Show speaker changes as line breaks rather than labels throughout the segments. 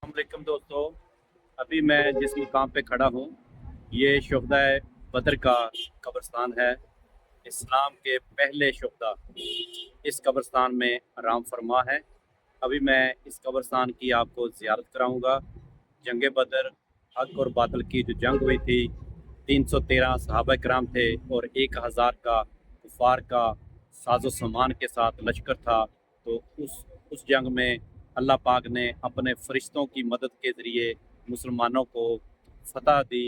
अस्सलामुअलैकुम दोस्तों। अभी मैं जिस मुकाम पे खड़ा हूँ ये शुहदाए बदर का कब्रिस्तान है। इस्लाम के पहले शुहदा इस कब्रिस्तान में आराम फरमा है। अभी मैं इस कब्रिस्तान की आपको ज़ियारत कराऊंगा। जंग बदर हक और बातिल की जो जंग हुई थी, 313 सहाबा कराम थे और 1000 का कुफार का साजो सामान के साथ लश्कर था। तो उस जंग में अल्लाह पाक ने अपने फरिश्तों की मदद के ज़रिए मुसलमानों को फतह दी,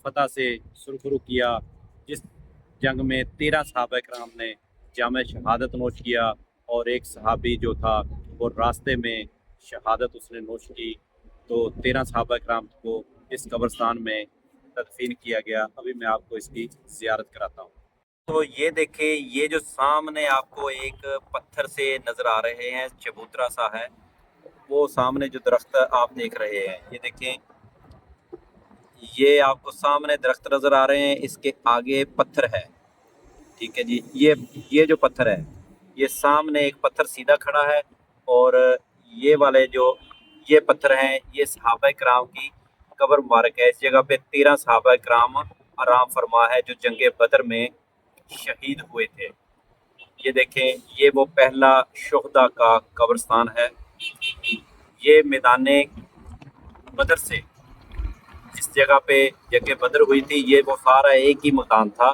फतह से सुरखरू किया। जिस जंग में 13 सहाबा कराम ने जाम शहादत नोश किया और एक सहाबी जो था वो रास्ते में शहादत उसने नोश की। तो 13 सहाबा कराम को इस कब्रिस्तान में तदफीन किया गया। अभी मैं आपको इसकी ज़ियारत कराता हूँ। तो ये देखें, ये जो सामने आपको एक पत्थर से नज़र आ रहे हैं, चबूतरा सा है। वो सामने जो दरख्त आप देख रहे हैं, ये देखें, ये आपको सामने दरख्त नज़र आ रहे हैं, इसके आगे पत्थर है। ठीक है जी, ये जो पत्थर है, ये सामने एक पत्थर सीधा खड़ा है और ये वाले जो ये पत्थर हैं, ये सहाबा कराम की कब्र मुबारक है। इस जगह पे 13 सहाबा कराम आराम फरमा है जो जंग बदर में शहीद हुए थे। ये देखें, ये वो पहला शुहदा का कब्रिस्तान है। ये मैदान बदर से जिस जगह पे जंग बदर हुई थी, ये वो सारा एक ही मकान था,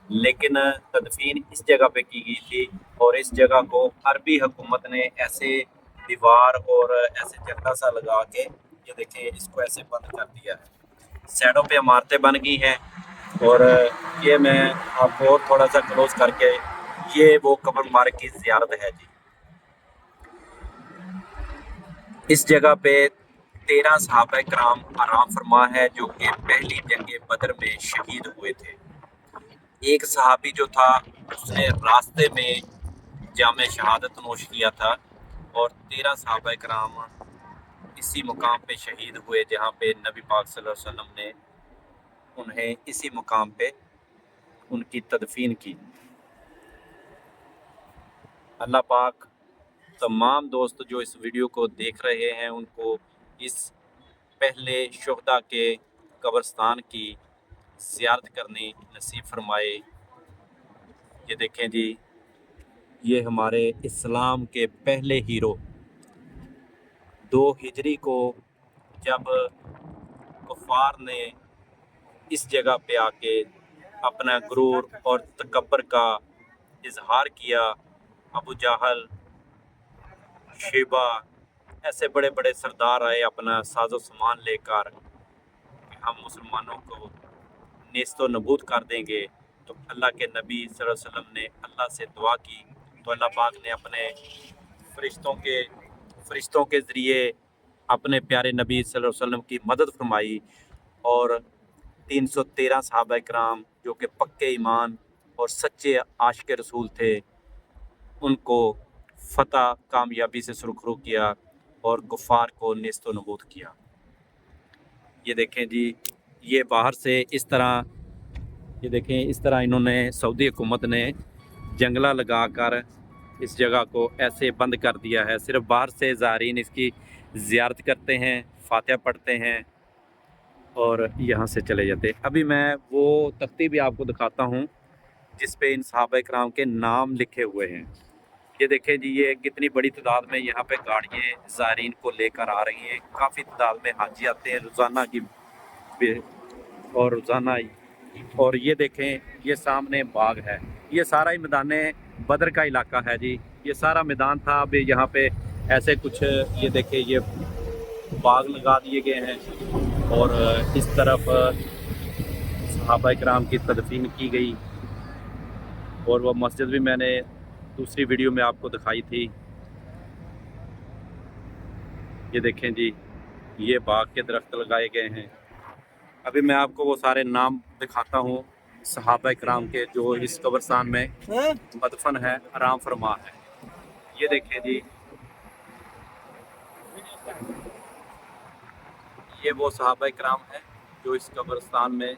लेकिन तदफीन इस जगह पे की गई थी। और इस जगह को अरबी हुकूमत ने ऐसे दीवार और ऐसे जगह सा लगा के, ये देखें, इसको ऐसे बंद कर दिया है। साइडों पे इमारतें बन गई हैं। और ये मैं आपको और थोड़ा सा क्लोज करके, ये वो कब्र मुबारक की ज़ियारत है जी। इस जगह पे 13 सहाबा कराम आराम फरमा है जो कि पहली जंग बदर में शहीद हुए थे। एक सहाबी जो था उसने रास्ते में जाम शहादत नोश किया था और 13 सहाबा कराम इसी मुकाम पे शहीद हुए जहाँ पे नबी पाक सल्लल्लाहु अलैहि वसल्लम ने उन्हें इसी मुकाम पे उनकी तदफीन की। अल्लाह पाक तमाम दोस्त जो इस वीडियो को देख रहे हैं उनको इस पहले शुहदा के कब्रिस्तान की ज़ियारत करनी नसीब फरमाए। ये देखें जी, ये हमारे इस्लाम के पहले हीरो 2 हिजरी को जब कुफार ने इस जगह पे आके अपना गुरूर और तकब्बर का इजहार किया, अबू जहल, शेबा, ऐसे बड़े बड़े सरदार आए अपना साजो सामान लेकर कि हम मुसलमानों को नेस्तो नबूद कर देंगे। तो अल्लाह के नबी सल्लल्लाहु अलैहि वसल्लम ने अल्लाह से दुआ की, तो अल्लाह पाक ने अपने फरिश्तों के ज़रिए अपने प्यारे नबी सल्लल्लाहु अलैहि वसल्लम की मदद फरमाई और 313 सहाबा कराम जो कि पक्के ईमान और सच्चे आशिक रसूल थे, उनको फ़तह कामयाबी से सुरखरू किया और कुफ़ार को नेस्तो नबूद किया। ये देखें जी, ये बाहर से इस तरह, ये देखें, इस तरह इन्होंने सऊदी हुकूमत ने जंगला लगाकर इस जगह को ऐसे बंद कर दिया है। सिर्फ बाहर से ज़ायरीन इसकी ज़ियारत करते हैं, फातिहा पढ़ते हैं और यहाँ से चले जाते हैं। अभी मैं वो तख्ती भी आपको दिखाता हूँ जिस पे इन सहाबा कराम के नाम लिखे हुए हैं। ये देखें जी, ये कितनी बड़ी तादाद में यहाँ पे गाड़ियाँ ज़ायरीन को लेकर आ रही हैं। काफ़ी तादाद में हाजी आते हैं रोज़ाना की और रोज़ाना। और ये देखें, ये सामने बाग है, ये सारा ही मैदान बदर का इलाका है जी। ये सारा मैदान था। अभी यहाँ पे ऐसे कुछ, ये देखें, ये बाग लगा दिए गए हैं और इस तरफ सहाबा कराम की तदफीन की गई। और वो मस्जिद भी मैंने दूसरी वीडियो में आपको दिखाई थी। ये देखें जी, ये बाग के दरख्त लगाए गए हैं। अभी मैं आपको वो सारे नाम दिखाता हूँ सहाबा कराम के जो इस कब्रिस्तान में मदफन है, आराम फरमा है। ये देखें जी, ये वो सहाबा कराम है जो इस कब्रिस्तान में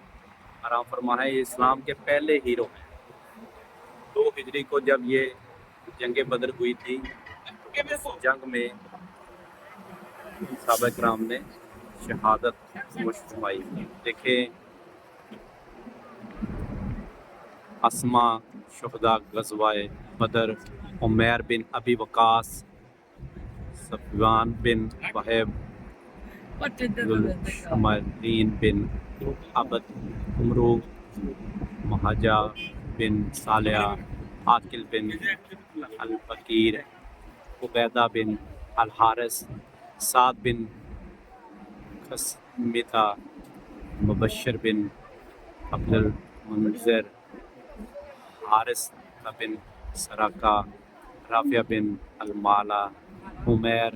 आराम फरमा है। ये इस्लाम के पहले हीरो हैं। 2 हिजरी को जब ये जंग बदर हुई थी, इस जंग में صحابہ کرام نے شہادت نوش فرمائی. دیکھیں اسما شہداء غزوہ بدر، عمیر بن ابی وقاص، صفوان بن وہب، ذوالشمرین بن عبد، عمرو، مہاجہ بن صالح، عاقل بن البکیر، عبیدہ بن الحارث، سعد بن خسمتہ، مبشر بن عبد المنذر، حارث بن سراقہ، رافع بن المعلا، عمیر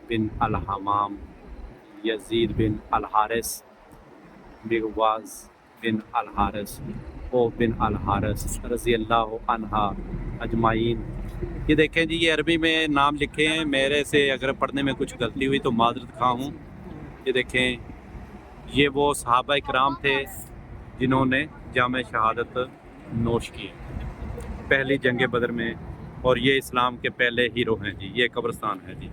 بن الحمام، یزید بن الحارث، مغواز بن الحارث، او بن الحارث رضی اللہ عنہ اجمعین. یہ دیکھیں جی، یہ عربی میں نام لکھے ہیں، میرے سے اگر پڑھنے میں کچھ غلطی ہوئی تو معذرت خواہ ہوں. یہ دیکھیں یہ وہ صحابہ کرام تھے جنہوں نے جام شہادت نوش کی پہلی جنگ بدر میں، اور یہ اسلام کے پہلے ہیرو ہیں جی. یہ قبرستان ہے جی.